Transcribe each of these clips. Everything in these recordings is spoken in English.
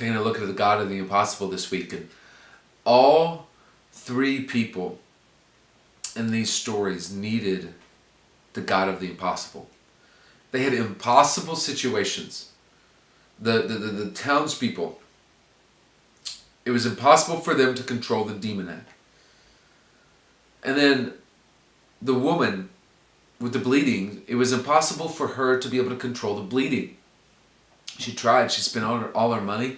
taking a look at the God of the impossible this week, and all three people in these stories needed the God of the impossible. They had impossible situations. The townspeople, it was impossible for them to control the demoniac. And then the woman with the bleeding, it was impossible for her to be able to control the bleeding. She tried. She spent all her money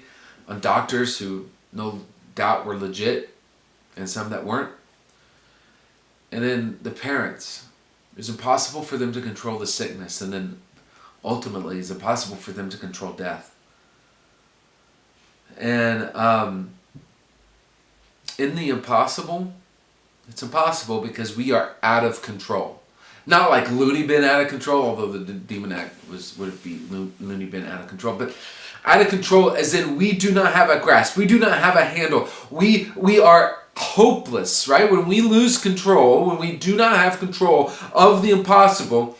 on doctors who no doubt were legit and some that weren't. And then the parents, it was impossible for them to control the sickness, and then ultimately it's impossible for them to control death. And in the impossible, it's impossible because we are out of control. Not like loony bin out of control, although the demoniac would be loony bin out of control, but out of control as in we do not have a grasp, we do not have a handle, we are hopeless, right? When we lose control, when we do not have control of the impossible,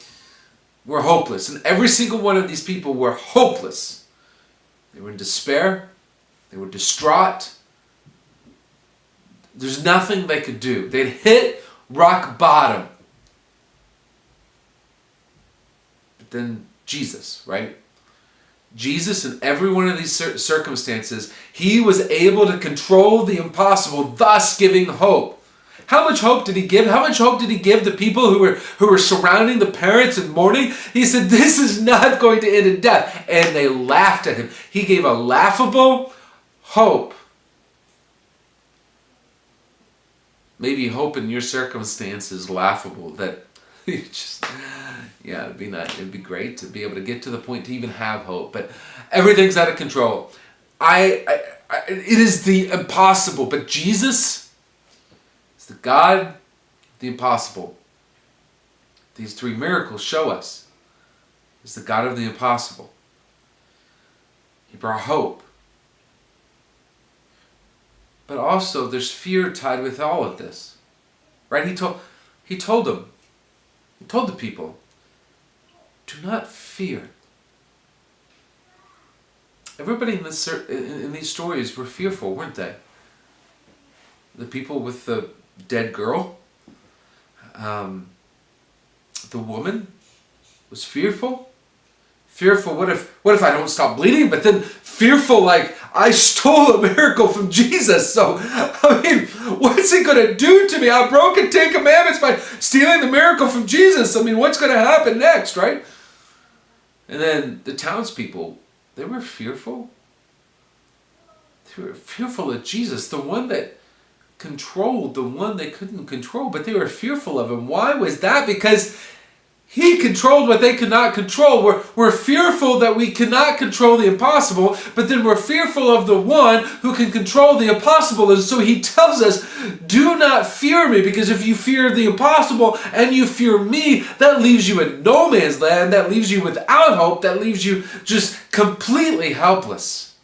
we're hopeless. And every single one of these people were hopeless. They were in despair, they were distraught. There's nothing they could do. They'd hit rock bottom. But then Jesus, right? Jesus, in every one of these circumstances, he was able to control the impossible, thus giving hope. How much hope did he give? How much hope did he give the people who were surrounding the parents in mourning? He said, this is not going to end in death. And they laughed at him. He gave a laughable hope. Maybe hope in your circumstance is laughable. That you just, yeah, it'd be great to be able to get to the point to even have hope. But everything's out of control. It is the impossible. But Jesus is the God of the impossible. These three miracles show us is the God of the impossible. He brought hope. But also there's fear tied with all of this. Right? He told them. He told the people, do not fear. Everybody in these stories were fearful, weren't they? The people with the dead girl, the woman was fearful. Fearful, what if I don't stop bleeding? But then fearful, like I stole a miracle from Jesus. So, I mean, what's he going to do to me? I broke the 10 Commandments by stealing the miracle from Jesus. I mean, what's going to happen next, right? And then the townspeople, they were fearful. They were fearful of Jesus, the one that controlled the one they couldn't control, but they were fearful of him. Why was that? Because he controlled what they could not control. We're fearful that we cannot control the impossible, but then we're fearful of the one who can control the impossible. And so he tells us, do not fear me, because if you fear the impossible and you fear me, that leaves you in no man's land, that leaves you without hope, that leaves you just completely helpless.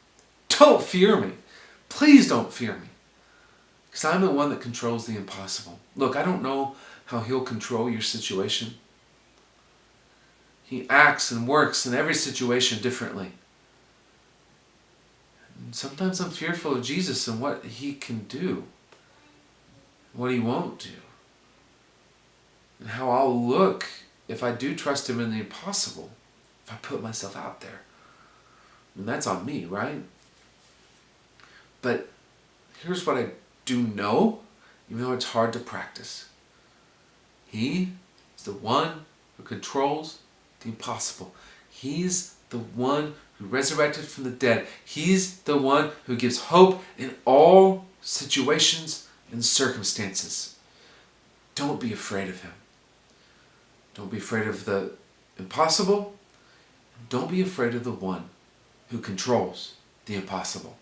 Don't fear me. Please don't fear me, because I'm the one that controls the impossible. Look, I don't know how he'll control your situation. He acts and works in every situation differently. And sometimes I'm fearful of Jesus and what he can do, what he won't do, and how I'll look if I do trust him in the impossible, if I put myself out there. And that's on me, right? But here's what I do know, even though it's hard to practice. He is the one who controls the impossible. He's the one who resurrected from the dead. He's the one who gives hope in all situations and circumstances. Don't be afraid of him. Don't be afraid of the impossible. Don't be afraid of the one who controls the impossible.